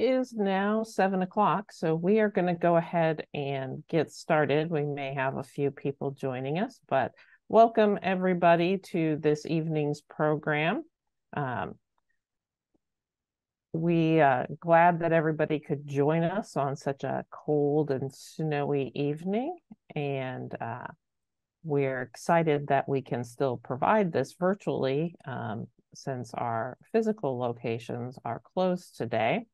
is now 7 o'clock, so we are going to go ahead and get started. We may have a few people joining us, but welcome everybody to this evening's program. Glad that everybody could join us on such a cold and snowy evening, and we're excited that we can still provide this virtually since our physical locations are closed today.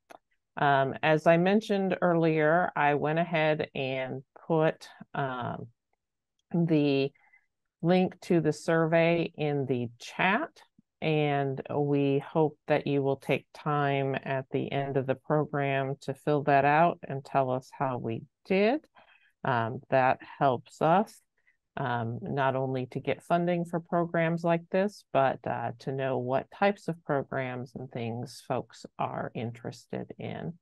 As I mentioned earlier, I went ahead and put the link to the survey in the chat, and we hope that you will take time at the end of the program to fill that out and tell us how we did. That helps us not only to get funding for programs like this, but to know what types of programs and things folks are interested in.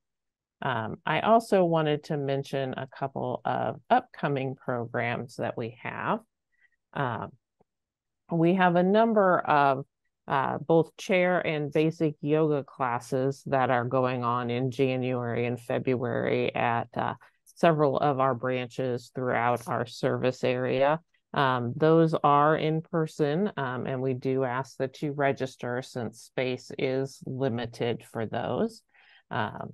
I also wanted to mention a couple of upcoming programs that we have. We have a number of both chair and basic yoga classes that are going on in January and February at several of our branches throughout our service area. Those are in person, and we do ask that you register since space is limited for those. The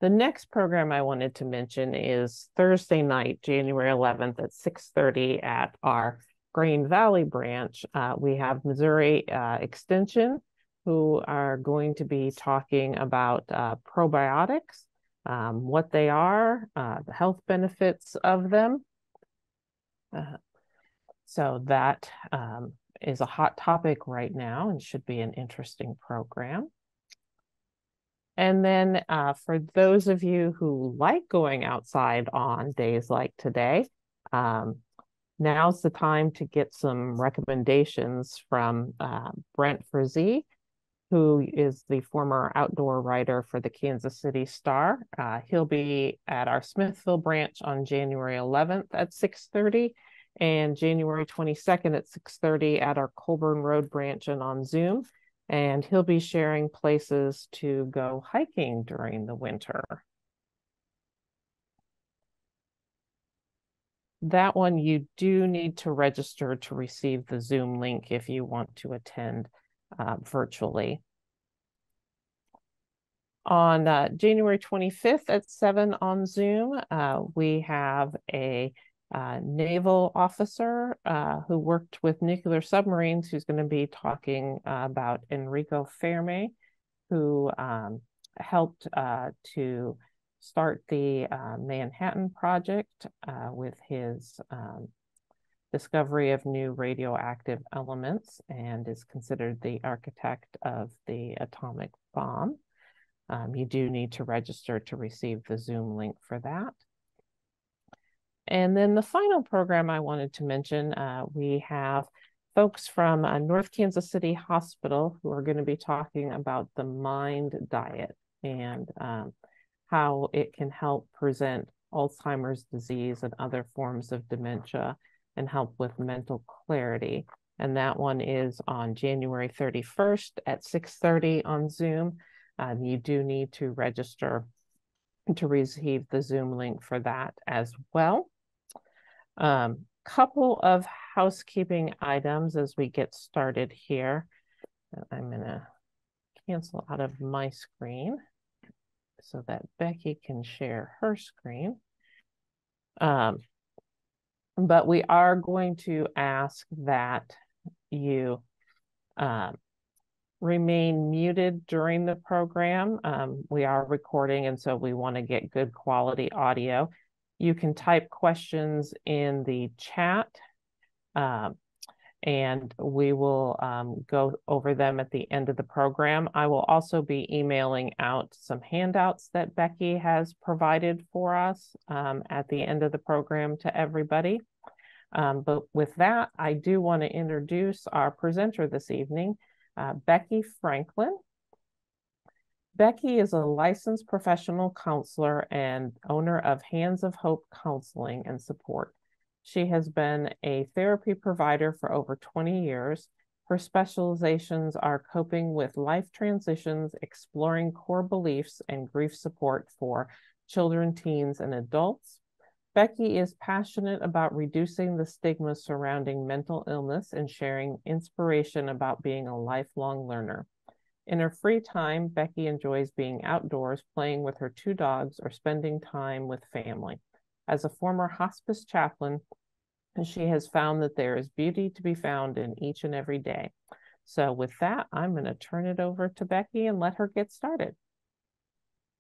next program I wanted to mention is Thursday night, January 11th at 6:30 at our Green Valley branch. We have Missouri Extension, who are going to be talking about probiotics, what they are, the health benefits of them. So that is a hot topic right now and should be an interesting program. And then for those of you who like going outside on days like today, now's the time to get some recommendations from Brent Frazee, who is the former outdoor writer for the Kansas City Star. He'll be at our Smithville branch on January 11th at 6:30 and January 22nd at 6:30 at our Colburn Road branch and on Zoom. And he'll be sharing places to go hiking during the winter. That one, you do need to register to receive the Zoom link if you want to attend virtually. On January 25th at 7 on Zoom, we have a naval officer who worked with nuclear submarines who's going to be talking about Enrico Fermi, who helped to start the Manhattan Project with his discovery of new radioactive elements and is considered the architect of the atomic bomb. You do need to register to receive the Zoom link for that. And then the final program I wanted to mention, we have folks from North Kansas City Hospital who are going to be talking about the MIND diet and how it can help prevent Alzheimer's disease and other forms of dementia and help with mental clarity. And that one is on January 31st at 6:30 on Zoom. You do need to register to receive the Zoom link for that as well. Couple of housekeeping items as we get started here. I'm going to cancel out of my screen so that Becky can share her screen. But we are going to ask that you remain muted during the program. We are recording, and so we want to get good quality audio. You can type questions in the chat, and we will go over them at the end of the program. I will also be emailing out some handouts that Becky has provided for us at the end of the program to everybody. But with that, I do want to introduce our presenter this evening, Becky Franklin. Becky is a licensed professional counselor and owner of Hands of Hope Counseling and Support. She has been a therapy provider for over 20 years. Her specializations are coping with life transitions, exploring core beliefs, and grief support for children, teens, and adults. Becky is passionate about reducing the stigma surrounding mental illness and sharing inspiration about being a lifelong learner. In her free time, Becky enjoys being outdoors, playing with her 2 dogs, or spending time with family. As a former hospice chaplain, she has found that there is beauty to be found in each and every day. So with that, I'm going to turn it over to Becky and let her get started.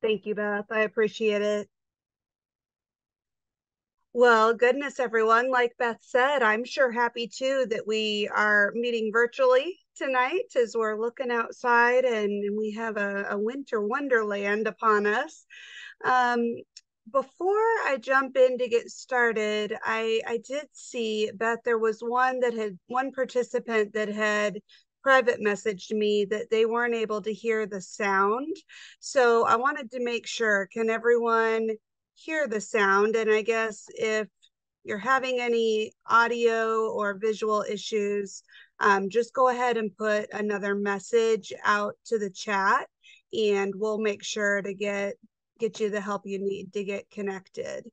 Thank you, Beth. I appreciate it. Well, goodness, everyone. Like Beth said, I'm sure happy too that we are meeting virtually tonight as we're looking outside and we have a winter wonderland upon us. Um, Before I jump in to get started, I did see, Beth, there was one participant that had private messaged me that they weren't able to hear the sound. So I wanted to make sure, can everyone hear the sound? And I guess if you're having any audio or visual issues, just go ahead and put another message out to the chat and we'll make sure to get you the help you need to get connected.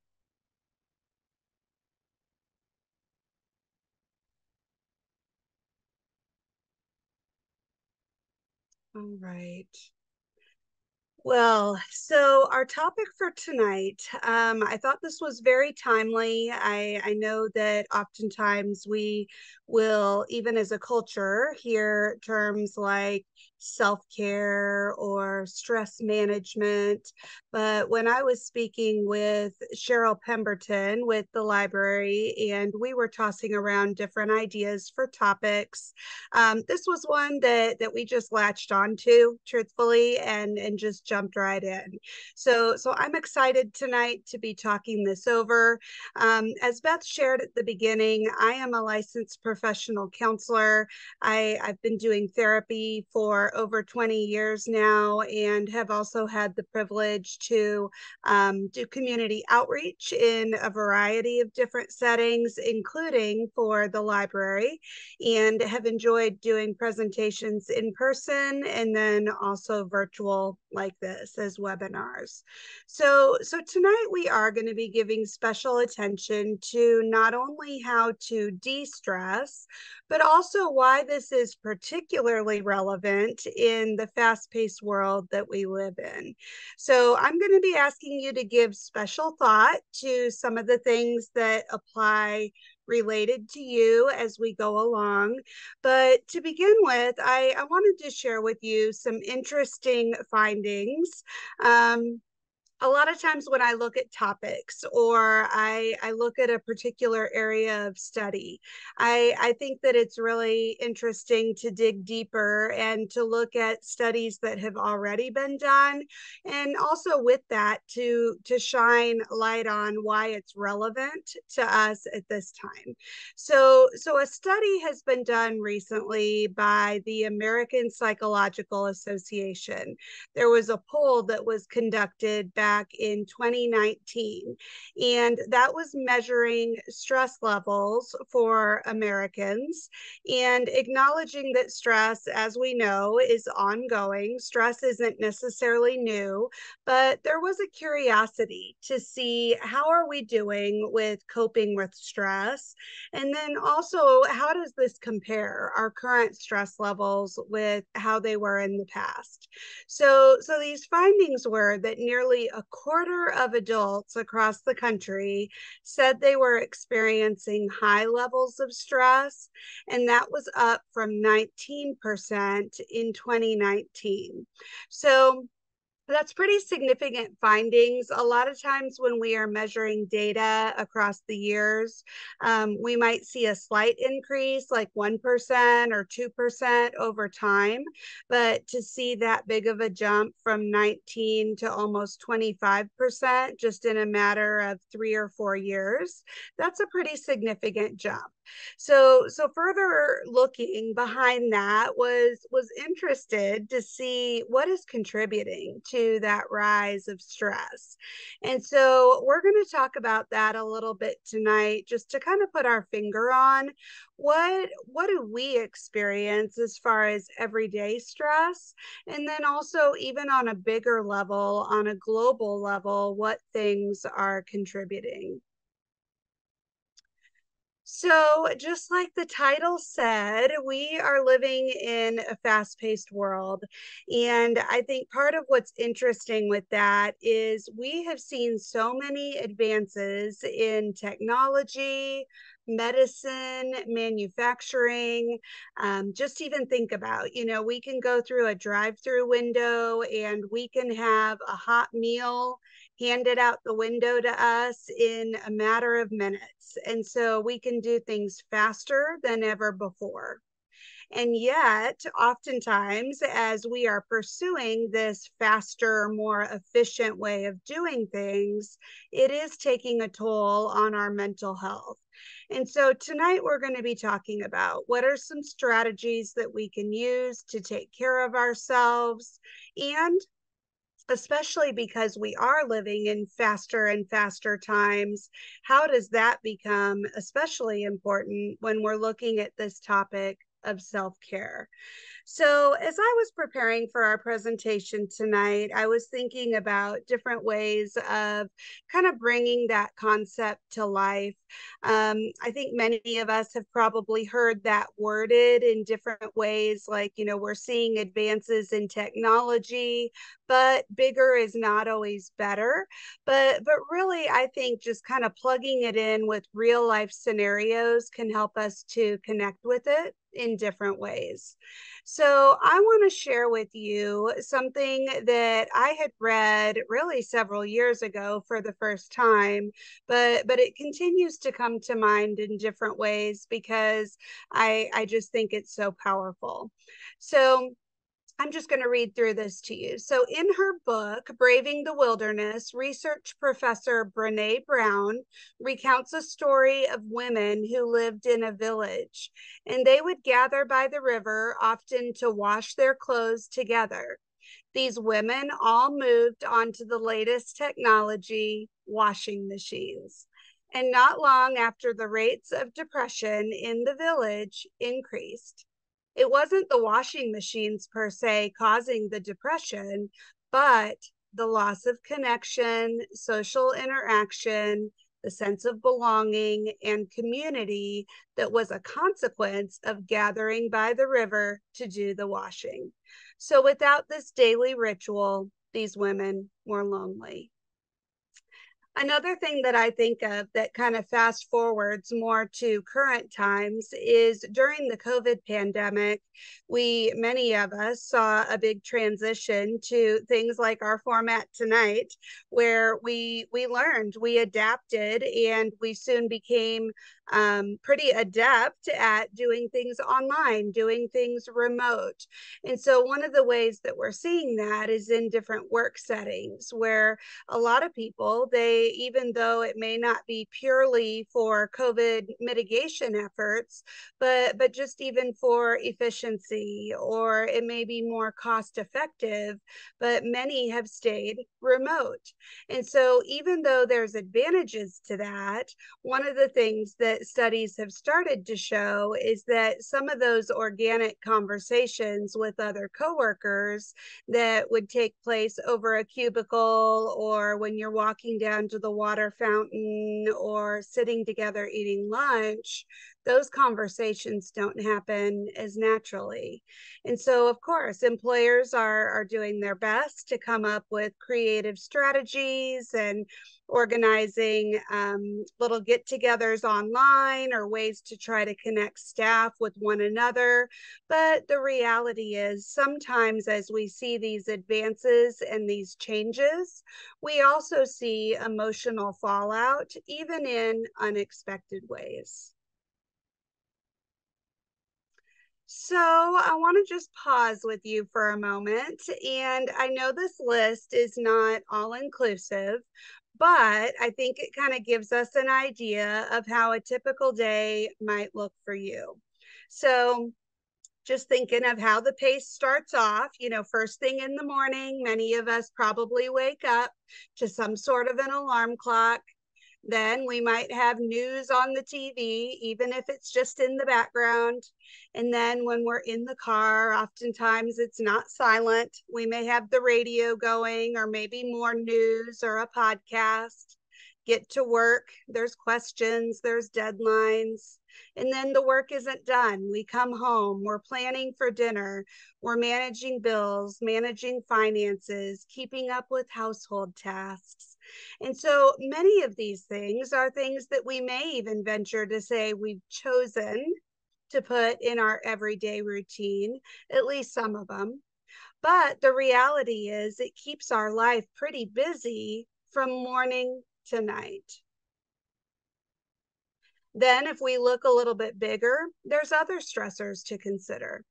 All right. Well, so our topic for tonight, I thought this was very timely. I know that oftentimes we will, even as a culture, hear terms like self-care or stress management. But when I was speaking with Cheryl Pemberton with the library and we were tossing around different ideas for topics, this was one that we just latched onto, truthfully, and just jumped right in. So I'm excited tonight to be talking this over. As Beth shared at the beginning, I am a licensed professional counselor. I've been doing therapy for over 20 years now and have also had the privilege to do community outreach in a variety of different settings, including for the library, and have enjoyed doing presentations in person and then also virtual like this as webinars. So tonight we are going to be giving special attention to not only how to de-stress, but also why this is particularly relevant in the fast-paced world that we live in. So I'm going to be asking you to give special thought to some of the things that apply related to you as we go along. But to begin with, I wanted to share with you some interesting findings. A lot of times when I look at topics or I look at a particular area of study, I think that it's really interesting to dig deeper and to look at studies that have already been done. And also with that, to shine light on why it's relevant to us at this time. So a study has been done recently by the American Psychological Association. There was a poll that was conducted back in 2019, and that was measuring stress levels for Americans and acknowledging that stress, as we know, is ongoing. Stress isn't necessarily new, but there was a curiosity to see how are we doing with coping with stress, and then also how does this compare our current stress levels with how they were in the past. So these findings were that nearly a quarter of adults across the country said they were experiencing high levels of stress, and that was up from 19% in 2019. So that's pretty significant findings. A lot of times when we are measuring data across the years, we might see a slight increase, like 1% or 2% over time. But to see that big of a jump from 19 to almost 25% just in a matter of 3 or 4 years, that's a pretty significant jump. So further looking behind that was interested to see what is contributing to that rise of stress. And so we're going to talk about that a little bit tonight, just to kind of put our finger on what do we experience as far as everyday stress, and then also even on a bigger level, on a global level, what things are contributing. So, just like the title said, we are living in a fast paced world. And I think part of what's interesting with that is we have seen so many advances in technology, medicine, manufacturing. Just even think about, we can go through a drive through window and we can have a hot meal handed out the window to us in a matter of minutes. And so we can do things faster than ever before. And yet, oftentimes, as we are pursuing this faster, more efficient way of doing things, it is taking a toll on our mental health. And so tonight we're going to be talking about what are some strategies that we can use to take care of ourselves, and especially because we are living in faster and faster times, how does that become especially important when we're looking at this topic of self-care? So, as I was preparing for our presentation tonight, I was thinking about different ways of kind of bringing that concept to life. I think many of us have probably heard that worded in different ways, like, we're seeing advances in technology, but bigger is not always better. But really, I think just kind of plugging it in with real life scenarios can help us to connect with it in different ways. So I want to share with you something that I had read really several years ago for the first time, but it continues to come to mind in different ways because I just think it's so powerful. So I'm just going to read through this to you. So, in her book, Braving the Wilderness, research professor Brene Brown recounts a story of women who lived in a village, and they would gather by the river, often to wash their clothes together. These women all moved onto the latest technology, washing machines. And not long after, the rates of depression in the village increased. It wasn't the washing machines per se causing the depression, but the loss of connection, social interaction, the sense of belonging and community that was a consequence of gathering by the river to do the washing. So without this daily ritual, these women were lonely. Another thing that I think of that kind of fast forwards more to current times is during the COVID pandemic, many of us saw a big transition to things like our format tonight, where we learned, we adapted, and we soon became pretty adept at doing things online, doing things remote. And so one of the ways that we're seeing that is in different work settings where a lot of people, even though it may not be purely for COVID mitigation efforts, but just even for efficiency, or it may be more cost effective, but many have stayed remote. And so even though there's advantages to that, one of the things that studies have started to show is that some of those organic conversations with other coworkers that would take place over a cubicle, or when you're walking down to the water fountain, or sitting together eating lunch, those conversations don't happen as naturally. And so, of course, employers are doing their best to come up with creative strategies and organizing little get-togethers online, or ways to try to connect staff with one another. But the reality is, sometimes as we see these advances and these changes, we also see emotional fallout, even in unexpected ways. So I want to just pause with you for a moment. And I know this list is not all inclusive, but I think it kind of gives us an idea of how a typical day might look for you. So just thinking of how the pace starts off. First thing in the morning, many of us probably wake up to some sort of an alarm clock. Then we might have news on the TV, even if it's just in the background. And then when we're in the car, oftentimes it's not silent. We may have the radio going, or maybe more news or a podcast. Get to work, there's questions, there's deadlines. And then the work isn't done. We come home, we're planning for dinner, we're managing bills, managing finances, keeping up with household tasks. And so many of these things are things that we may even venture to say we've chosen to put in our everyday routine, at least some of them. But the reality is it keeps our life pretty busy from morning to night. Then if we look a little bit bigger, there's other stressors to consider.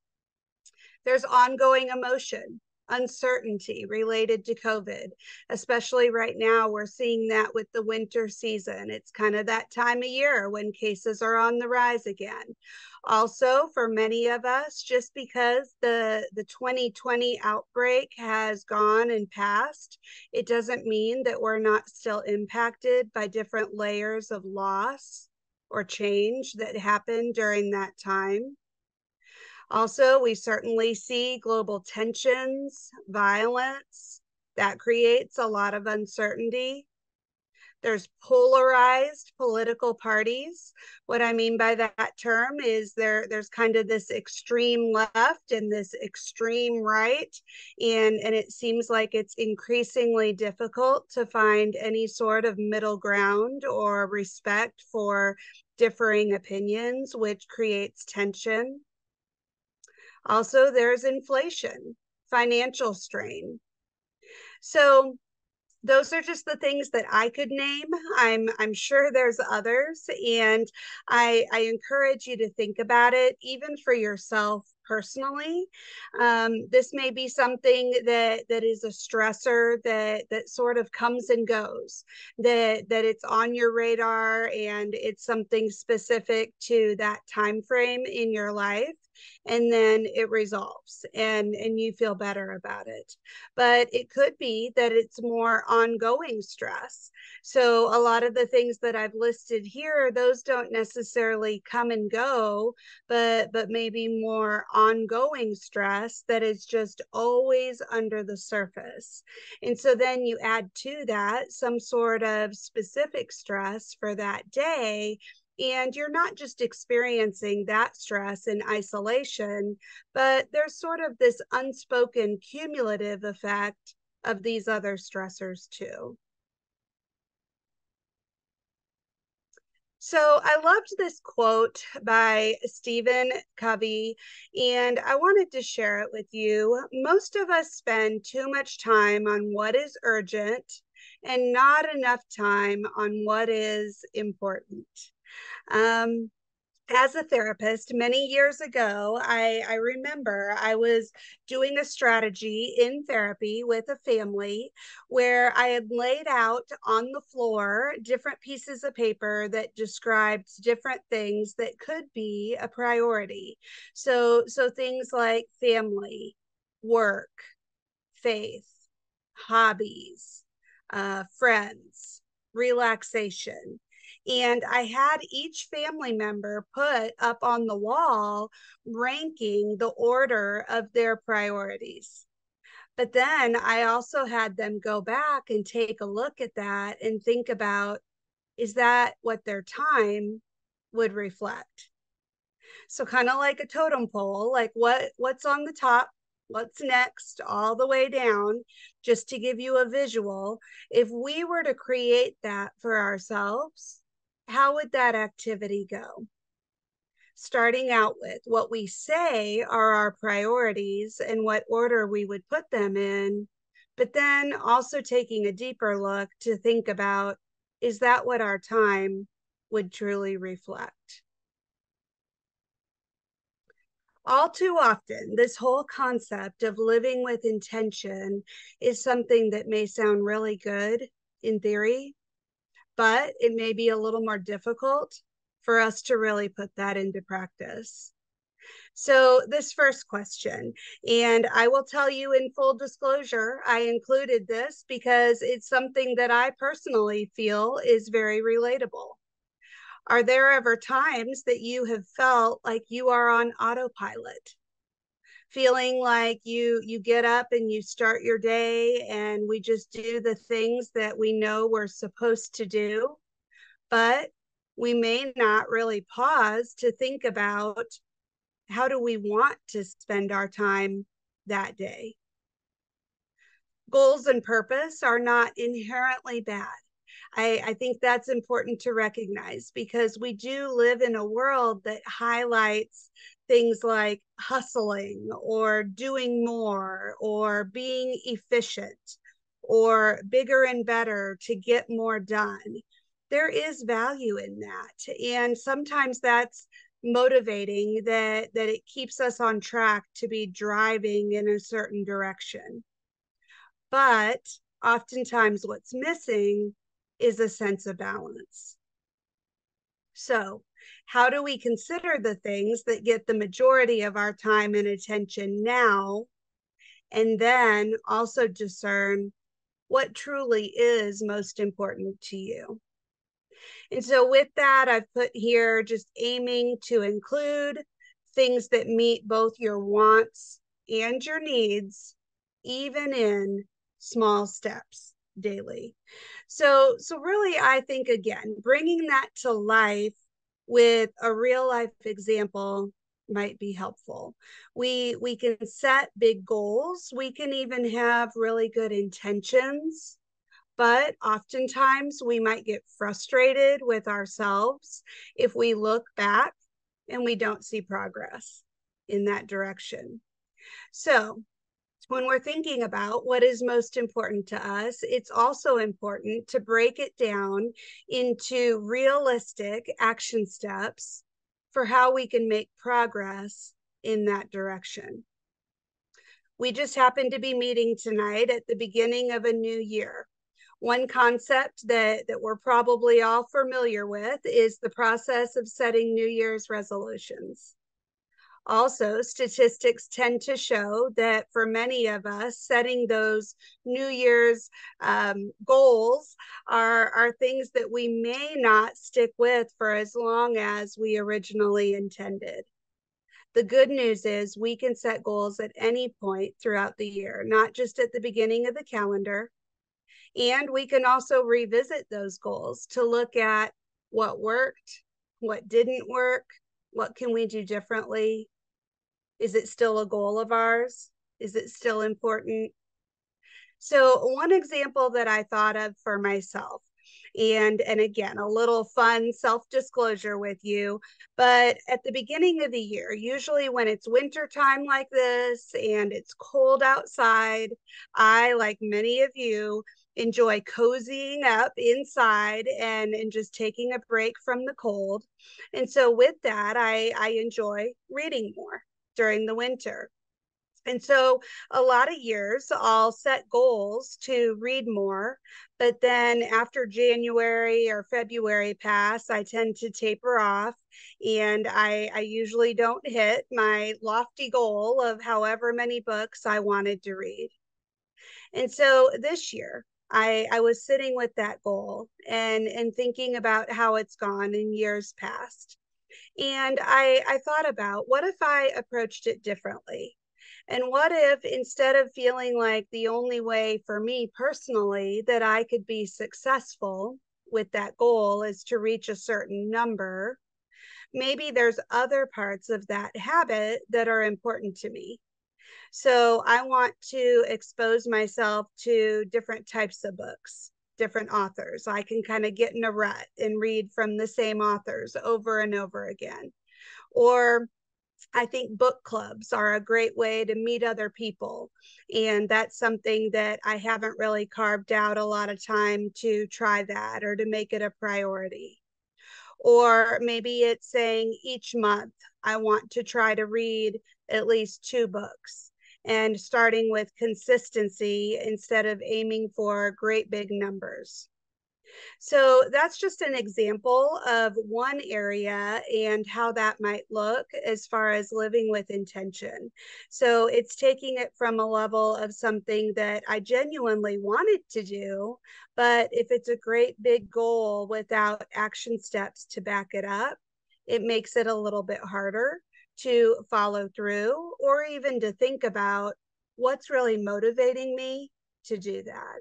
There's ongoing emotion, uncertainty related to COVID, especially right now. We're seeing that with the winter season. It's kind of that time of year when cases are on the rise again. Also, for many of us, just because the 2020 outbreak has gone and passed, it doesn't mean that we're not still impacted by different layers of loss or change that happened during that time. Also, we certainly see global tensions, violence. That creates a lot of uncertainty. There's polarized political parties. What I mean by that term is there's kind of this extreme left and this extreme right. And it seems like it's increasingly difficult to find any sort of middle ground or respect for differing opinions, which creates tension. Also, there's inflation, financial strain. So those are just the things that I could name. I'm sure there's others, and I encourage you to think about it, even for yourself personally. This may be something that is a stressor that sort of comes and goes, that it's on your radar, and it's something specific to that time frame in your life, and then it resolves and you feel better about it. But it could be that it's more ongoing stress. So a lot of the things that I've listed here, those don't necessarily come and go, but maybe more ongoing stress that is just always under the surface. And so then you add to that some sort of specific stress for that day, and you're not just experiencing that stress in isolation, but there's sort of this unspoken cumulative effect of these other stressors too. So I loved this quote by Stephen Covey, and I wanted to share it with you. Most of us spend too much time on what is urgent and not enough time on what is important. As a therapist many years ago, I remember I was doing a strategy in therapy with a family where I had laid out on the floor different pieces of paper that described different things that could be a priority. So things like family, work, faith, hobbies, friends, relaxation. And I had each family member put up on the wall, ranking the order of their priorities. But then I also had them go back and take a look at that and think about, is that what their time would reflect? So kind of like a totem pole, like what's on the top, what's next, all the way down, just to give you a visual. If we were to create that for ourselves, how would that activity go? Starting out with what we say are our priorities and what order we would put them in, but then also taking a deeper look to think about, is that what our time would truly reflect? All too often, this whole concept of living with intention is something that may sound really good in theory, but it may be a little more difficult for us to really put that into practice. So, this first question, and I will tell you in full disclosure, I included this because it's something that I personally feel is very relatable. Are there ever times that you have felt like you are on autopilot? Feeling like you get up and you start your day and we just do the things that we know we're supposed to do, but we may not really pause to think about how do we want to spend our time that day. Goals and purpose are not inherently bad. I think that's important to recognize because we do live in a world that highlights things like hustling or doing more or being efficient or bigger and better to get more done. There is value in that. And sometimes that's motivating that it keeps us on track to be driving in a certain direction. But oftentimes what's missing is a sense of balance. So, how do we consider the things that get the majority of our time and attention now, and then also discern what truly is most important to you? And so, with that, I've put here just aiming to include things that meet both your wants and your needs, even in small steps daily. So really, I think again, bringing that to life with a real life example might be helpful. We can set big goals. We can even have really good intentions, but oftentimes we might get frustrated with ourselves if we look back and we don't see progress in that direction. So, when we're thinking about what is most important to us, it's also important to break it down into realistic action steps for how we can make progress in that direction. We just happen to be meeting tonight at the beginning of a new year. One concept that we're probably all familiar with is the process of setting New Year's resolutions. Also, statistics tend to show that for many of us, setting those New Year's goals are things that we may not stick with for as long as we originally intended. The good news is we can set goals at any point throughout the year, not just at the beginning of the calendar. And we can also revisit those goals to look at what worked, what didn't work, what can we do differently. Is it still a goal of ours? Is it still important? So one example that I thought of for myself, and again, a little fun self-disclosure with you, but at the beginning of the year, usually when it's winter time like this and it's cold outside, I, like many of you, enjoy cozying up inside and just taking a break from the cold. And so with that, I enjoy reading more during the winter. And so a lot of years I'll set goals to read more, but then after January or February pass, I tend to taper off and I usually don't hit my lofty goal of however many books I wanted to read. And so this year, I was sitting with that goal and thinking about how it's gone in years past. And I thought about what if I approached it differently? And what if instead of feeling like the only way for me personally that I could be successful with that goal is to reach a certain number, maybe there's other parts of that habit that are important to me. So I want to expose myself to different types of books, different authors. I can kind of get in a rut and read from the same authors over and over again. Or I think book clubs are a great way to meet other people. And that's something that I haven't really carved out a lot of time to try that or to make it a priority. Or maybe it's saying each month I want to try to read at least 2 books and starting with consistency instead of aiming for great big numbers. So that's just an example of one area and how that might look as far as living with intention. So it's taking it from a level of something that I genuinely wanted to do, but if it's a great big goal without action steps to back it up, it makes it a little bit harder to follow through or even to think about what's really motivating me to do that.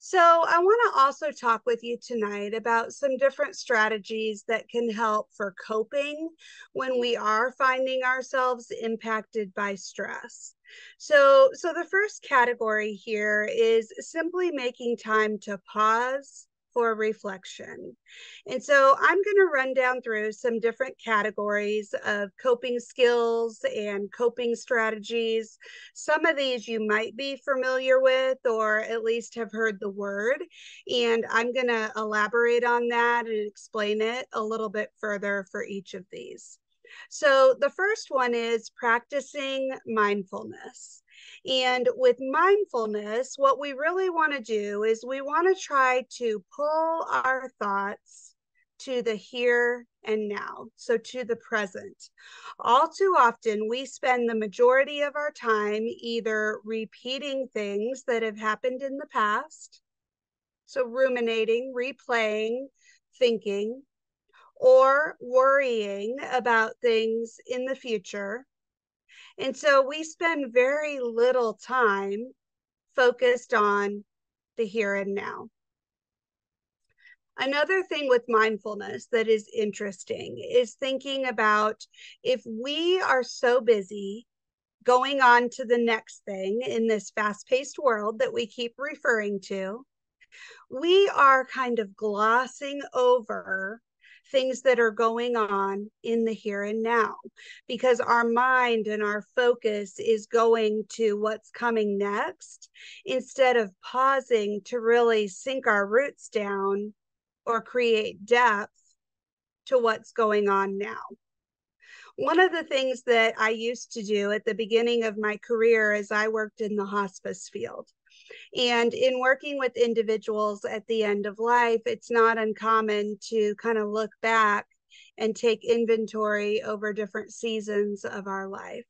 So, I want to also talk with you tonight about some different strategies that can help for coping when we are finding ourselves impacted by stress. So the first category here is simply making time to pause for reflection. And so I'm going to run down through some different categories of coping skills and coping strategies. Some of these you might be familiar with or at least have heard the word. And I'm going to elaborate on that and explain it a little bit further for each of these. So the first one is practicing mindfulness. And with mindfulness, what we really want to do is we want to try to pull our thoughts to the here and now, so to the present. All too often, we spend the majority of our time either repeating things that have happened in the past, so ruminating, replaying, thinking, or worrying about things in the future. And so we spend very little time focused on the here and now. Another thing with mindfulness that is interesting is thinking about if we are so busy going on to the next thing in this fast-paced world that we keep referring to, we are kind of glossing over things that are going on in the here and now because our mind and our focus is going to what's coming next instead of pausing to really sink our roots down or create depth to what's going on now. One of the things that I used to do at the beginning of my career is I worked in the hospice field. And in working with individuals at the end of life, it's not uncommon to kind of look back and take inventory over different seasons of our life.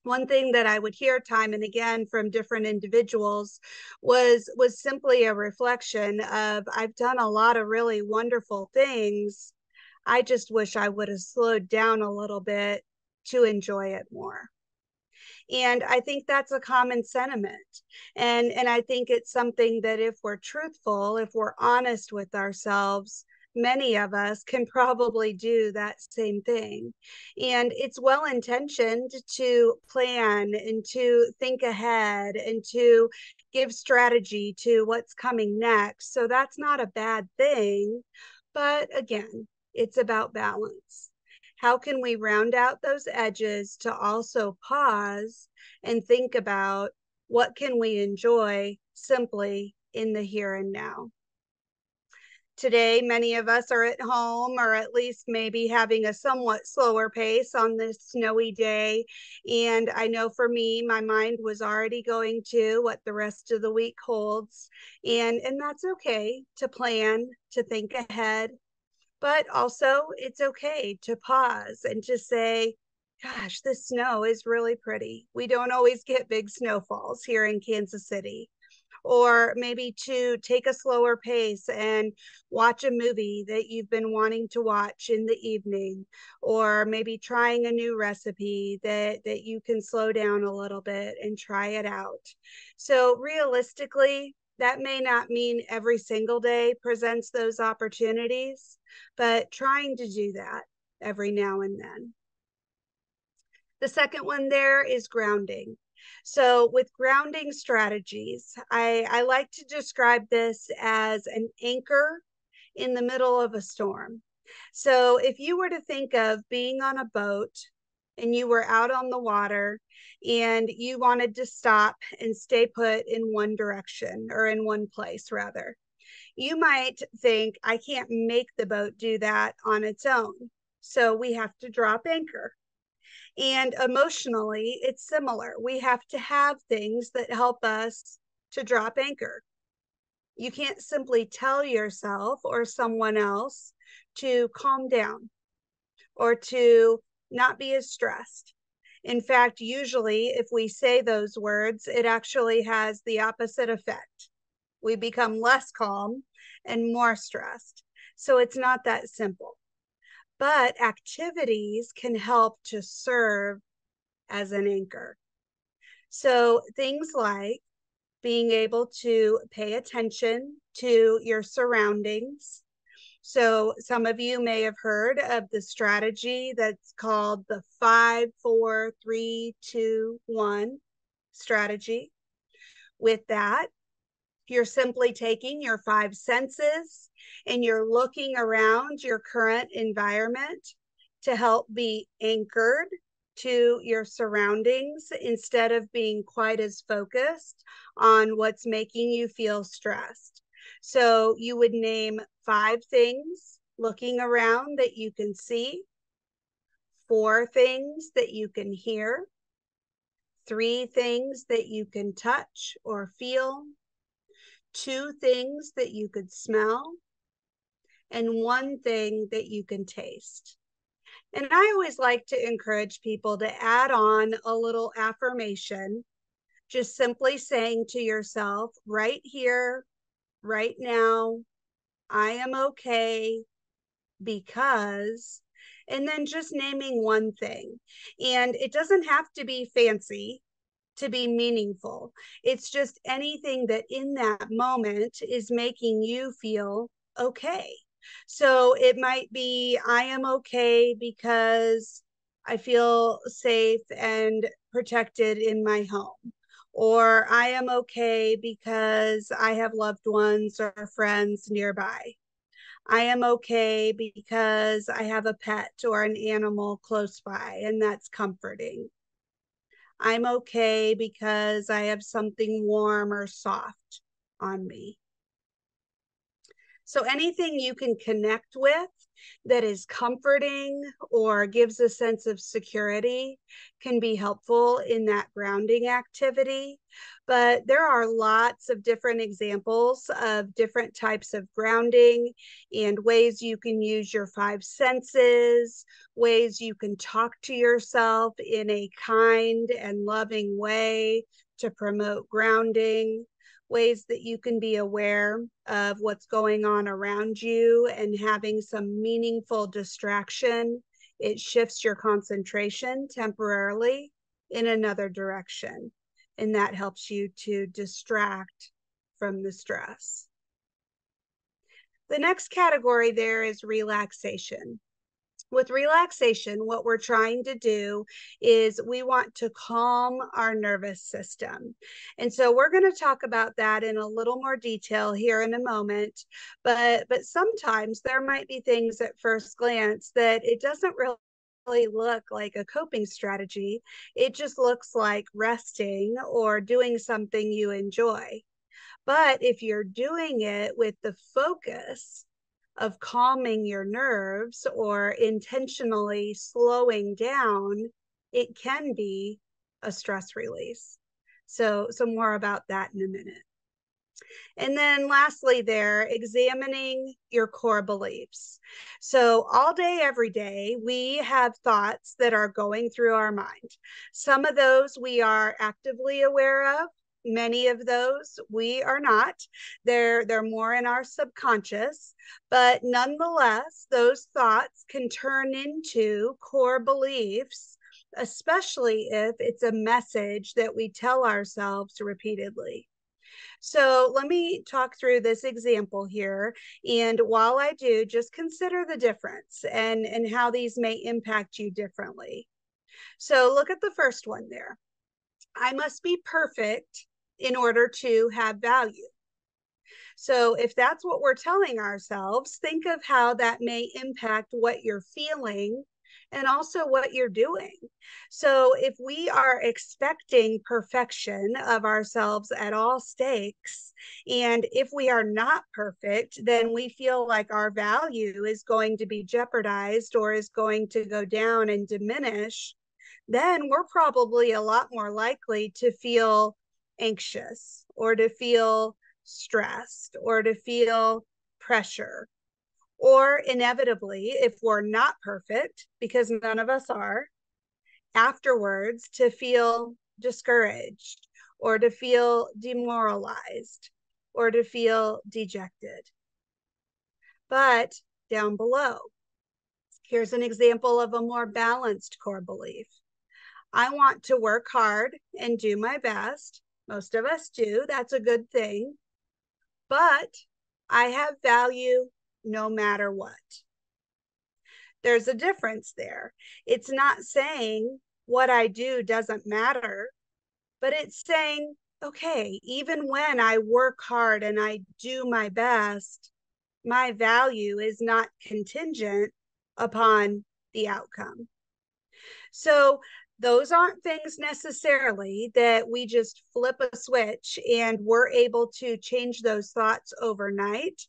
One thing that I would hear time and again from different individuals was simply a reflection of, I've done a lot of really wonderful things. I just wish I would have slowed down a little bit to enjoy it more. And I think that's a common sentiment. And I think it's something that if we're truthful, if we're honest with ourselves, many of us can probably do that same thing. And it's well intentioned to plan and to think ahead and to give strategy to what's coming next. So that's not a bad thing. But again, it's about balance. How can we round out those edges to also pause and think about what can we enjoy simply in the here and now? Today, many of us are at home or at least maybe having a somewhat slower pace on this snowy day. And I know for me, my mind was already going to what the rest of the week holds. And that's okay to plan, to think ahead. But also, it's okay to pause and to say, gosh, this snow is really pretty. We don't always get big snowfalls here in Kansas City. Or maybe to take a slower pace and watch a movie that you've been wanting to watch in the evening, or maybe trying a new recipe that you can slow down a little bit and try it out. So realistically, that may not mean every single day presents those opportunities, but trying to do that every now and then. The second one there is grounding. So with grounding strategies, I like to describe this as an anchor in the middle of a storm. So if you were to think of being on a boat and you were out on the water and you wanted to stop and stay put in one direction or in one place rather, you might think, I can't make the boat do that on its own. So we have to drop anchor. And emotionally, it's similar. We have to have things that help us to drop anchor. You can't simply tell yourself or someone else to calm down or to not be as stressed. In fact, usually if we say those words, it actually has the opposite effect. We become less calm and more stressed. So it's not that simple. But activities can help to serve as an anchor. So things like being able to pay attention to your surroundings. So some of you may have heard of the strategy that's called the 5, 4, 3, 2, 1 strategy. With that, you're simply taking your 5 senses and you're looking around your current environment to help be anchored to your surroundings instead of being quite as focused on what's making you feel stressed. So you would name 5 things looking around that you can see, 4 things that you can hear, 3 things that you can touch or feel, 2 things that you could smell, and 1 thing that you can taste. And I always like to encourage people to add on a little affirmation, just simply saying to yourself, right here, right now, I am okay because, and then just naming 1 thing. And it doesn't have to be fancy to be meaningful. It's just anything that in that moment is making you feel okay. So it might be, I am okay because I feel safe and protected in my home. Or I am okay because I have loved ones or friends nearby. I am okay because I have a pet or an animal close by, and that's comforting. I'm okay because I have something warm or soft on me. So anything you can connect with that is comforting or gives a sense of security can be helpful in that grounding activity. But there are lots of different examples of different types of grounding and ways you can use your 5 senses, ways you can talk to yourself in a kind and loving way to promote grounding, ways that you can be aware of what's going on around you and having some meaningful distraction. It shifts your concentration temporarily in another direction, and that helps you to distract from the stress. The next category there is relaxation. With relaxation, what we're trying to do is we want to calm our nervous system. And so we're going to talk about that in a little more detail here in a moment. But sometimes there might be things at first glance that it doesn't really look like a coping strategy. It just looks like resting or doing something you enjoy. But if you're doing it with the focus of calming your nerves or intentionally slowing down, it can be a stress release. So more about that in a minute. And then lastly there, examining your core beliefs. So all day, every day, we have thoughts that are going through our mind. Some of those we are actively aware of. Many of those we are not. They're more in our subconscious, but nonetheless, those thoughts can turn into core beliefs, especially if it's a message that we tell ourselves repeatedly. So let me talk through this example here. And while I do, just consider the difference and how these may impact you differently. So look at the first one there. I must be perfect in order to have value. So if that's what we're telling ourselves, think of how that may impact what you're feeling and also what you're doing. So if we are expecting perfection of ourselves at all stakes, and if we are not perfect, then we feel like our value is going to be jeopardized or is going to go down and diminish, then we're probably a lot more likely to feel anxious or to feel stressed or to feel pressure, or inevitably, if we're not perfect, because none of us are, afterwards to feel discouraged or to feel demoralized or to feel dejected. But down below, here's an example of a more balanced core belief. I want to work hard and do my best. Most of us do. That's a good thing. But I have value no matter what. There's a difference there. It's not saying what I do doesn't matter, but it's saying, okay, even when I work hard and I do my best, my value is not contingent upon the outcome. So those aren't things necessarily that we just flip a switch and we're able to change those thoughts overnight.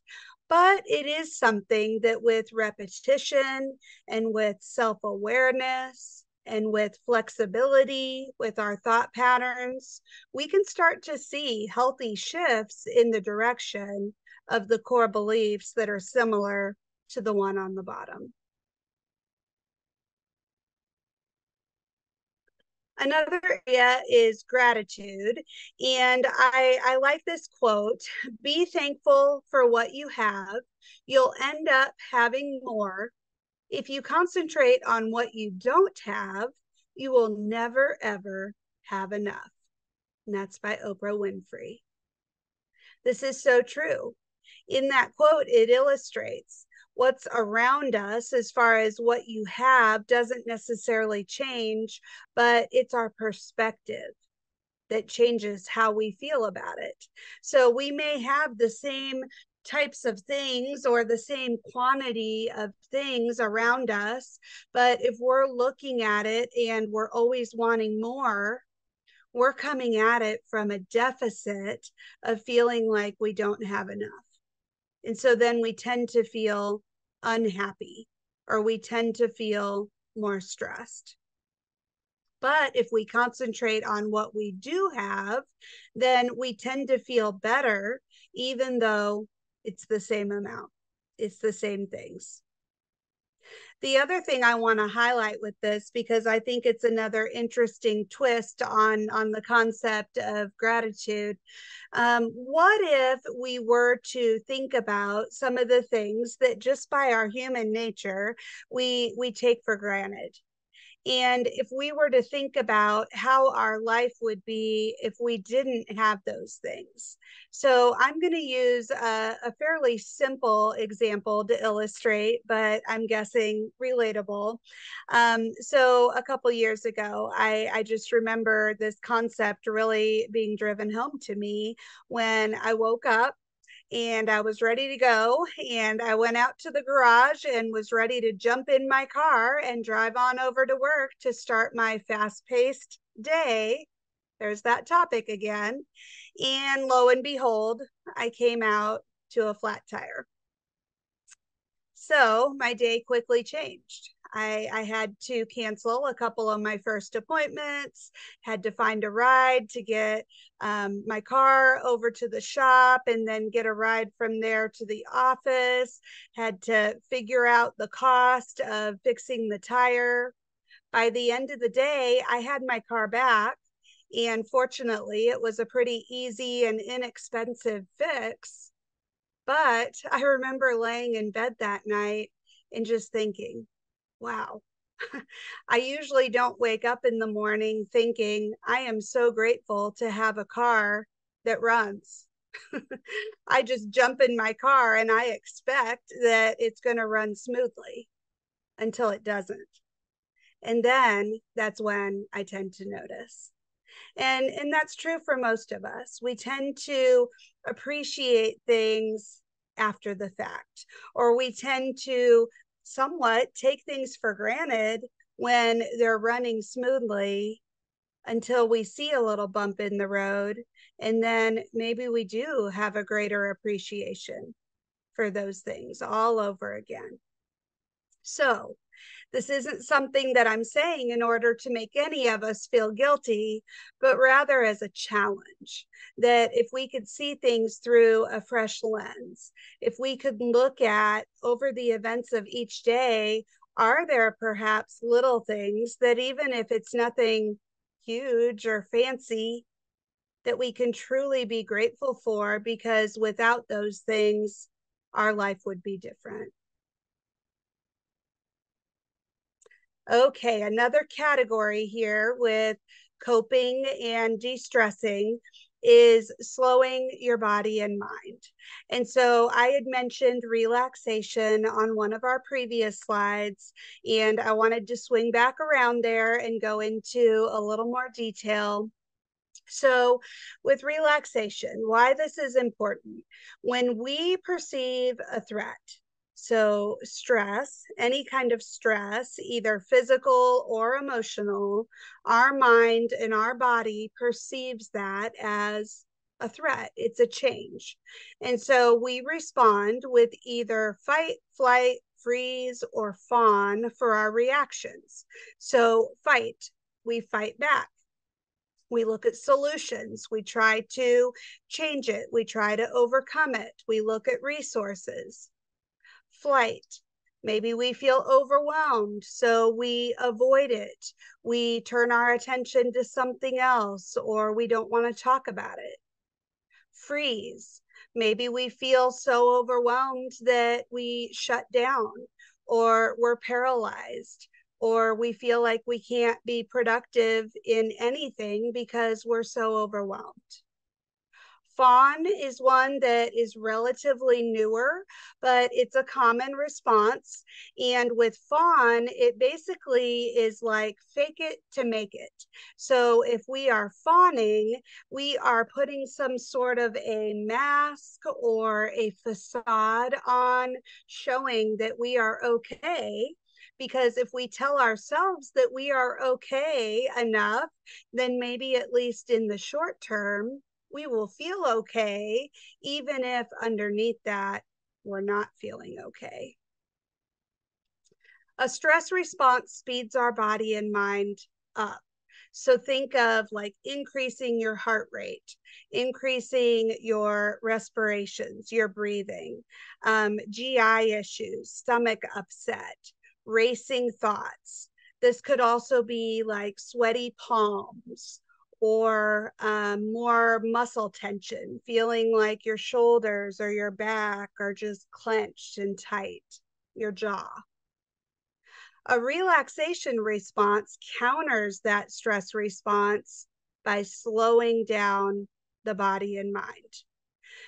But it is something that with repetition and with self-awareness and with flexibility with our thought patterns, we can start to see healthy shifts in the direction of the core beliefs that are similar to the one on the bottom. Another area is gratitude. And I like this quote: be thankful for what you have. You'll end up having more. If you concentrate on what you don't have, you will never, ever have enough. And that's by Oprah Winfrey. This is so true. In that quote, it illustrates what's around us as far as what you have doesn't necessarily change, but it's our perspective that changes how we feel about it. So we may have the same types of things or the same quantity of things around us, but if we're looking at it and we're always wanting more, we're coming at it from a deficit of feeling like we don't have enough. And so then we tend to feel unhappy or we tend to feel more stressed. But if we concentrate on what we do have, then we tend to feel better, even though it's the same amount, it's the same things. The other thing I want to highlight with this, because I think it's another interesting twist on the concept of gratitude. What if we were to think about some of the things that just by our human nature, we take for granted? And if we were to think about how our life would be if we didn't have those things. So I'm going to use a fairly simple example to illustrate, but I'm guessing relatable. So a couple years ago, I just remember this concept really being driven home to me when I woke up and I was ready to go. And I went out to the garage and was ready to jump in my car and drive on over to work to start my fast-paced day. There's that topic again. And lo and behold, I came out to a flat tire. So my day quickly changed. I had to cancel a couple of my first appointments, had to find a ride to get my car over to the shop and then get a ride from there to the office, had to figure out the cost of fixing the tire. By the end of the day, I had my car back. And fortunately, it was a pretty easy and inexpensive fix. But I remember laying in bed that night and just thinking, wow, I usually don't wake up in the morning thinking I am so grateful to have a car that runs. I just jump in my car and I expect that it's going to run smoothly until it doesn't. And then that's when I tend to notice. And that's true for most of us. We tend to appreciate things after the fact, or we tend to somewhat take things for granted when they're running smoothly until we see a little bump in the road. And then maybe we do have a greater appreciation for those things all over again. So This isn't something that I'm saying in order to make any of us feel guilty, but rather as a challenge. That if we could see things through a fresh lens, if we could look at over the events of each day, are there perhaps little things that even if it's nothing huge or fancy, that we can truly be grateful for, because without those things, our life would be different. Okay, another category here with coping and de-stressing is slowing your body and mind. And so I had mentioned relaxation on one of our previous slides, and I wanted to swing back around there and go into a little more detail. So, with relaxation, why this is important. When we perceive a threat, so stress, any kind of stress, either physical or emotional, our mind and our body perceives that as a threat. It's a change. And so we respond with either fight, flight, freeze, or fawn for our reactions. So, fight, we fight back. We look at solutions. We try to change it. We try to overcome it. We look at resources. Flight. Maybe we feel overwhelmed, so we avoid it. We turn our attention to something else, or we don't want to talk about it. Freeze. Maybe we feel so overwhelmed that we shut down, or we're paralyzed, or we feel like we can't be productive in anything because we're so overwhelmed. Fawn is one that is relatively newer, but it's a common response. And with fawn, it basically is like fake it to make it. So if we are fawning, we are putting some sort of a mask or a facade on, showing that we are okay. Because if we tell ourselves that we are okay enough, then maybe at least in the short term, we will feel okay, even if underneath that, we're not feeling okay. A stress response speeds our body and mind up. So think of like increasing your heart rate, increasing your respirations, your breathing, GI issues, stomach upset, racing thoughts. This could also be like sweaty palms, or more muscle tension, feeling like your shoulders or your back are just clenched and tight, your jaw. A relaxation response counters that stress response by slowing down the body and mind.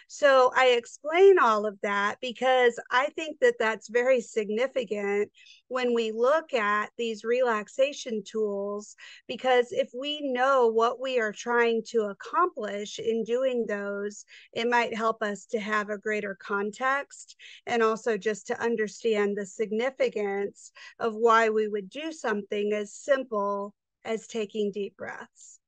So I explain all of that because I think that that's very significant when we look at these relaxation tools, because if we know what we are trying to accomplish in doing those, it might help us to have a greater context, and also just to understand the significance of why we would do something as simple as taking deep breaths.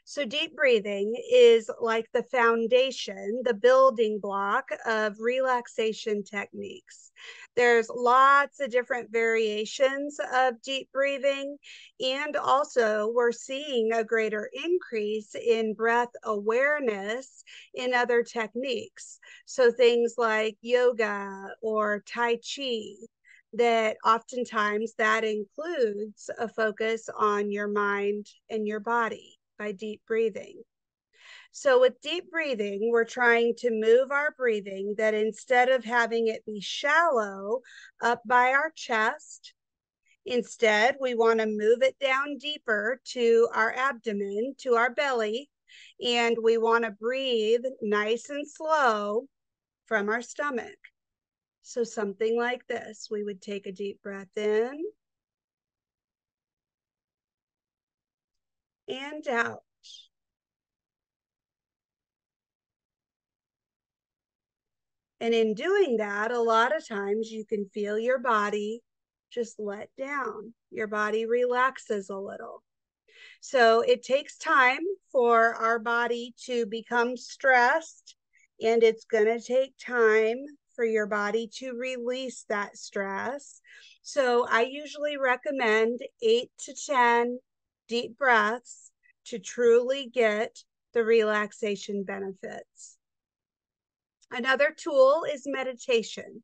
So deep breathing is like the foundation, the building block of relaxation techniques. There's lots of different variations of deep breathing, and also we're seeing a greater increase in breath awareness in other techniques. So things like yoga or Tai Chi, that oftentimes that includes a focus on your mind and your body by deep breathing. So with deep breathing, we're trying to move our breathing, that instead of having it be shallow up by our chest, instead we want to move it down deeper to our abdomen, to our belly, and we want to breathe nice and slow from our stomach. So something like this, we would take a deep breath in and out. And in doing that, a lot of times you can feel your body just let down. Your body relaxes a little. So it takes time for our body to become stressed, and it's going to take time for your body to release that stress. So I usually recommend 8 to 10 deep breaths to truly get the relaxation benefits. Another tool is meditation.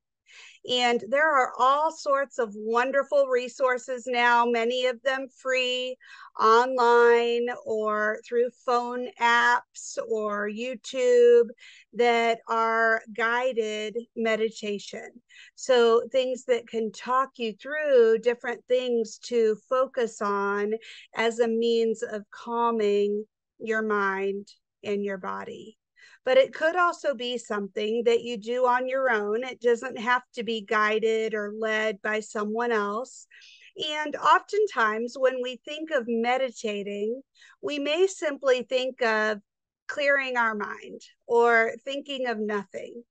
And there are all sorts of wonderful resources now, many of them free online or through phone apps or YouTube, that are guided meditation. So things that can talk you through different things to focus on as a means of calming your mind and your body. But it could also be something that you do on your own. It doesn't have to be guided or led by someone else. And oftentimes, when we think of meditating, we may simply think of clearing our mind or thinking of nothing.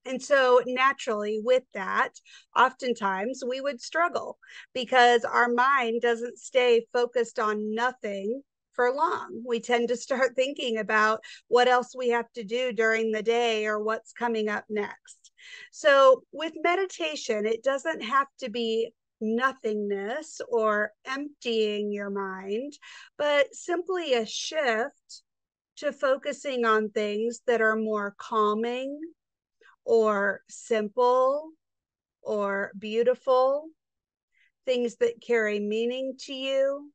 And so, naturally, with that, oftentimes we would struggle because our mind doesn't stay focused on nothing for long. We tend to start thinking about what else we have to do during the day or what's coming up next. So, with meditation, it doesn't have to be nothingness or emptying your mind, but simply a shift to focusing on things that are more calming or simple or beautiful, things that carry meaning to you.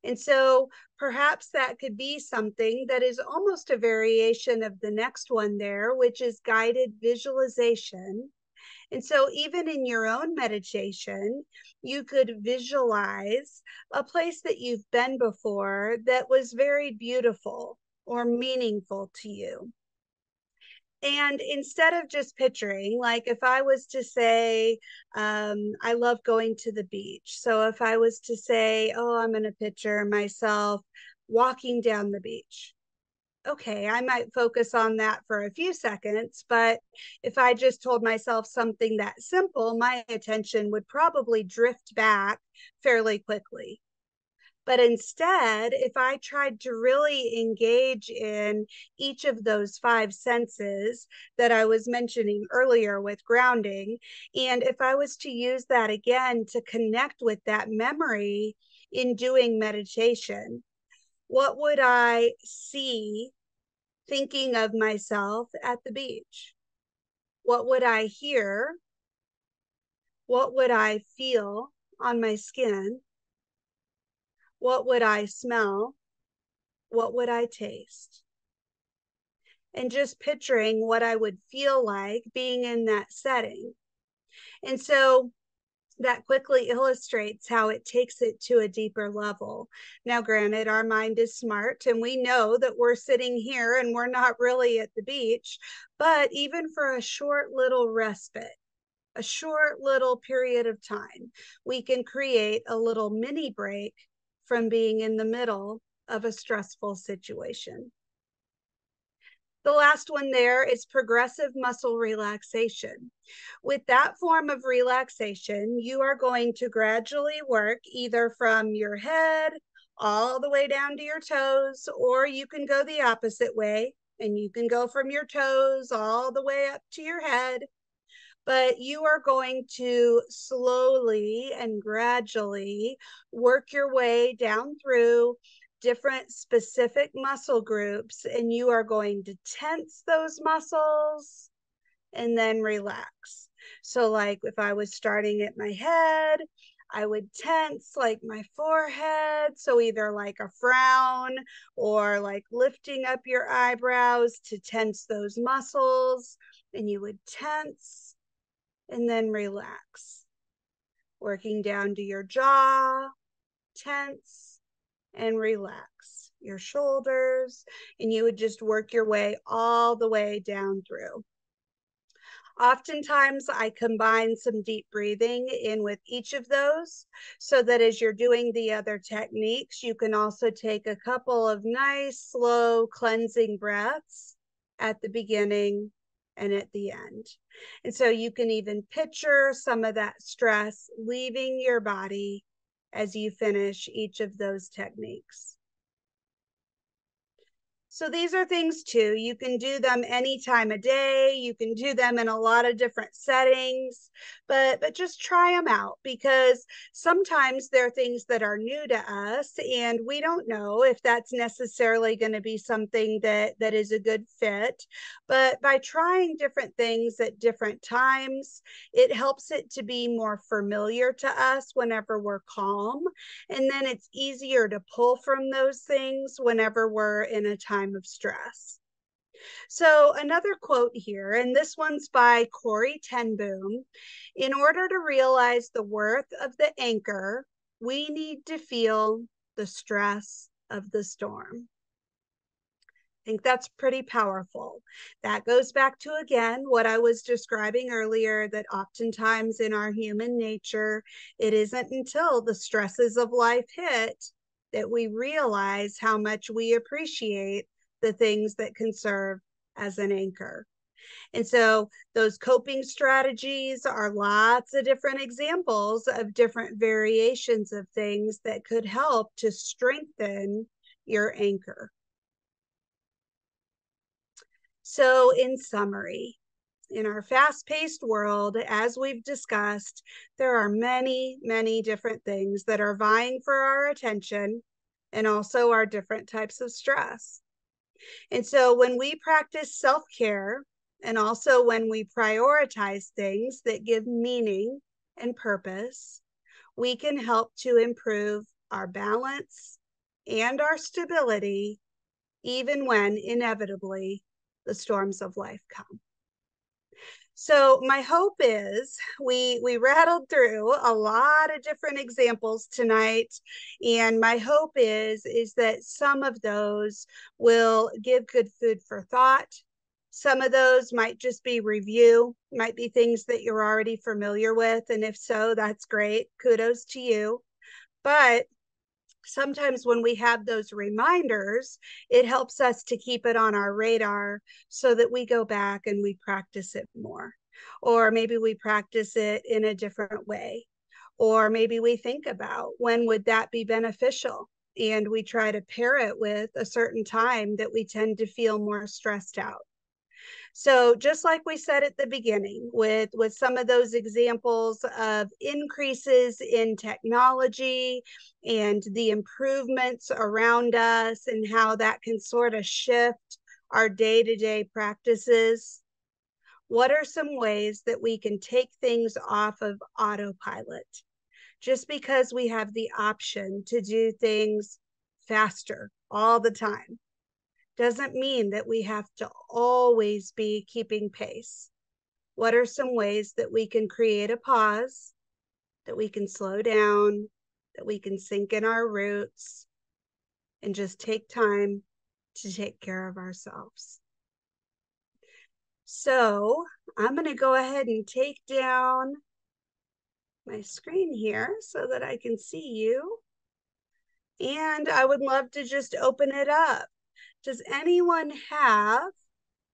And so perhaps that could be something that is almost a variation of the next one there, which is guided visualization. And so even in your own meditation, you could visualize a place that you've been before that was very beautiful or meaningful to you. And instead of just picturing, like if I was to say, I love going to the beach. So if I was to say, oh, I'm going to picture myself walking down the beach. Okay, I might focus on that for a few seconds, but if I just told myself something that simple, my attention would probably drift back fairly quickly. But instead, if I tried to really engage in each of those 5 senses that I was mentioning earlier with grounding, and if I was to use that again to connect with that memory in doing meditation, what would I see thinking of myself at the beach? What would I hear? What would I feel on my skin? What would I smell? What would I taste? And just picturing what I would feel like being in that setting. And so that quickly illustrates how it takes it to a deeper level. Now, granted, our mind is smart and we know that we're sitting here and we're not really at the beach, but even for a short little respite, a short little period of time, we can create a little mini break from being in the middle of a stressful situation. The last one there is progressive muscle relaxation. With that form of relaxation, you are going to gradually work either from your head all the way down to your toes, or you can go the opposite way and you can go from your toes all the way up to your head. But you are going to slowly and gradually work your way down through different specific muscle groups, and you are going to tense those muscles and then relax. So like if I was starting at my head, I would tense like my forehead. So either like a frown or like lifting up your eyebrows to tense those muscles, and you would tense and then relax. Working down to your jaw, tense and relax your shoulders, and you would just work your way all the way down through. Oftentimes, I combine some deep breathing in with each of those so that as you're doing the other techniques, you can also take a couple of nice, slow cleansing breaths at the beginning and at the end. And so you can even picture some of that stress leaving your body as you finish each of those techniques. So these are things too. You can do them any time of day. You can do them in a lot of different settings, but just try them out, because sometimes there are things that are new to us and we don't know if that's necessarily going to be something that is a good fit. But by trying different things at different times, it helps it to be more familiar to us whenever we're calm. And then it's easier to pull from those things whenever we're in a time of stress. So, another quote here, and this one's by Corrie ten Boom. In order to realize the worth of the anchor, we need to feel the stress of the storm. I think that's pretty powerful. That goes back to, again, what I was describing earlier, that oftentimes in our human nature, it isn't until the stresses of life hit that we realize how much we appreciate the things that can serve as an anchor. And so those coping strategies are lots of different examples of different variations of things that could help to strengthen your anchor. So, in summary, in our fast-paced world, as we've discussed, there are many, many different things that are vying for our attention, and also our different types of stress. And so when we practice self-care, and also when we prioritize things that give meaning and purpose, we can help to improve our balance and our stability, even when inevitably the storms of life come. So my hope is we rattled through a lot of different examples tonight, and my hope is that some of those will give good food for thought. Some of those might just be review, might be things that you're already familiar with, and if so, that's great. Kudos to you. But sometimes when we have those reminders, it helps us to keep it on our radar so that we go back and we practice it more. Or maybe we practice it in a different way. Or maybe we think about when would that be beneficial, and we try to pair it with a certain time that we tend to feel more stressed out. So just like we said at the beginning, with some of those examples of increases in technology and the improvements around us and how that can sort of shift our day-to-day practices, what are some ways that we can take things off of autopilot? Just because we have the option to do things faster all the time doesn't mean that we have to always be keeping pace. What are some ways that we can create a pause, that we can slow down, that we can sink in our roots, and just take time to take care of ourselves? So I'm going to go ahead and take down my screen here so that I can see you. And I would love to just open it up. Does anyone have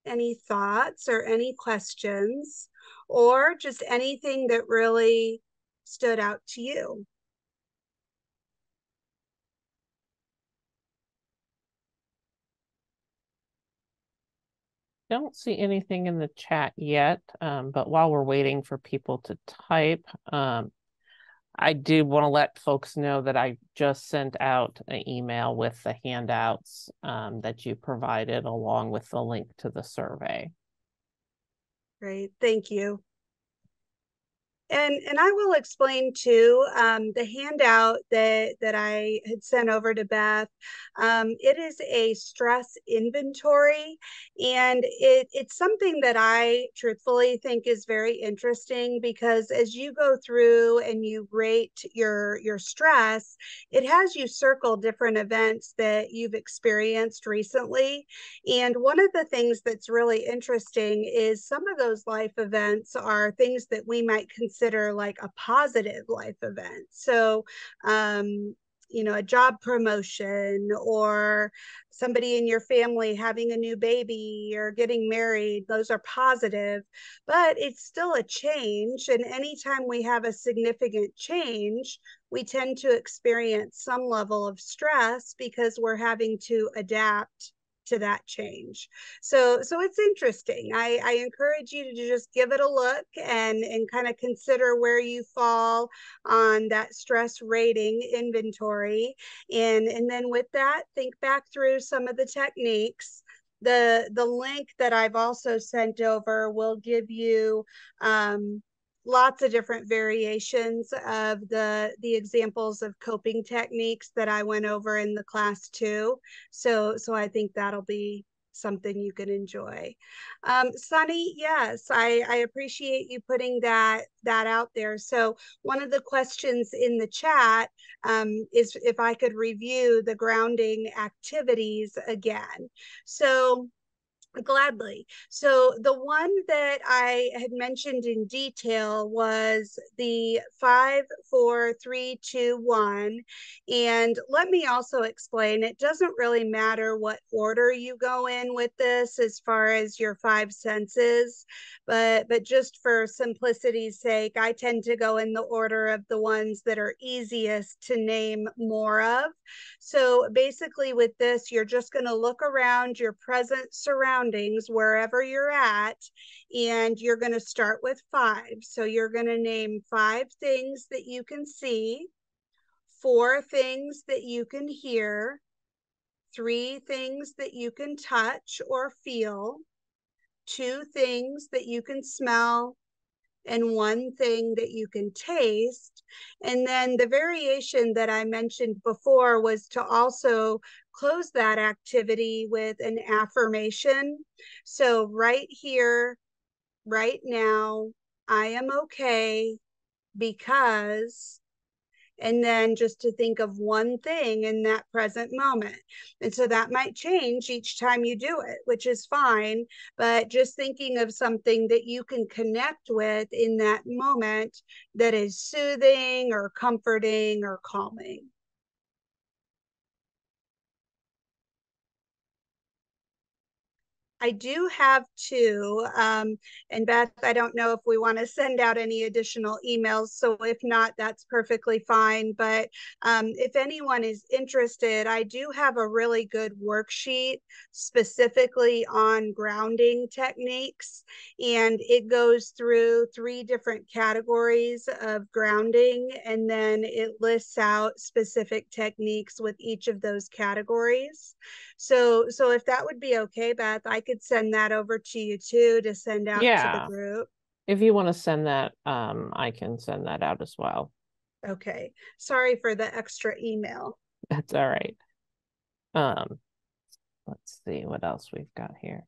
any thoughts or any questions, or just anything that really stood out to you? Don't see anything in the chat yet, but while we're waiting for people to type, I do want to let folks know that I just sent out an email with the handouts that you provided, along with the link to the survey. Great, thank you. And I will explain too, the handout that I had sent over to Beth. It is a stress inventory, and it's something that I truthfully think is very interesting, because as you go through and you rate your stress, it has you circle different events that you've experienced recently. And one of the things that's really interesting is some of those life events are things that we might consider like a positive life event. So, a job promotion, or somebody in your family having a new baby or getting married, those are positive, but it's still a change. And anytime we have a significant change, we tend to experience some level of stress because we're having to adapt to that change. So it's interesting. I encourage you to just give it a look and kind of consider where you fall on that stress rating inventory. And then with that, think back through some of the techniques. The link that I've also sent over will give you lots of different variations of the examples of coping techniques that I went over in the class too. So I think that'll be something you can enjoy. Sunny, yes, I appreciate you putting that out there. So one of the questions in the chat is if I could review the grounding activities again. So gladly. So the one that I had mentioned in detail was the 5, 4, 3, 2, 1. And let me also explain, it doesn't really matter what order you go in with this as far as your 5 senses, but just for simplicity's sake, I tend to go in the order of the ones that are easiest to name more of. So basically with this, you're just going to look around your present surroundings, wherever you're at, and you're going to start with 5. So you're going to name 5 things that you can see, 4 things that you can hear, 3 things that you can touch or feel, 2 things that you can smell, and 1 thing that you can taste. And then the variation that I mentioned before was to also close that activity with an affirmation. So right here, right now, I am okay because, and then just to think of 1 thing in that present moment. And so that might change each time you do it, which is fine, but just thinking of something that you can connect with in that moment that is soothing or comforting or calming. I do have 2. And Beth, I don't know if we want to send out any additional emails. So if not, that's perfectly fine. But if anyone is interested, I do have a really good worksheet specifically on grounding techniques. And it goes through 3 different categories of grounding. And then it lists out specific techniques with each of those categories. So if that would be okay, Beth, I could send that over to you too to send out to the group. If you want to send that, I can send that out as well. Okay. Sorry for the extra email. That's all right. Let's see what else we've got here.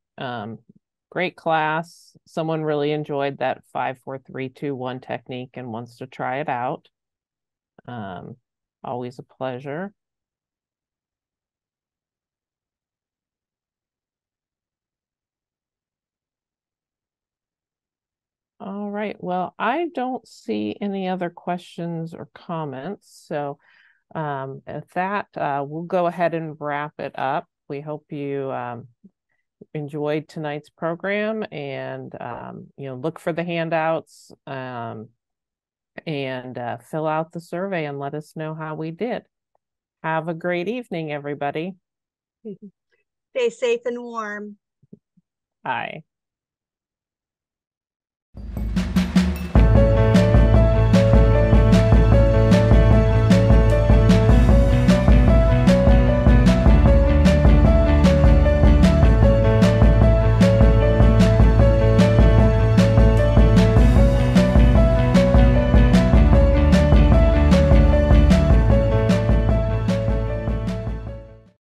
Great class. Someone really enjoyed that 5, 4, 3, 2, 1 technique and wants to try it out. Always a pleasure. All right. Well, I don't see any other questions or comments. So at that, we'll go ahead and wrap it up. We hope you enjoyed tonight's program and, look for the handouts and fill out the survey and let us know how we did. Have a great evening, everybody. Stay safe and warm. Bye.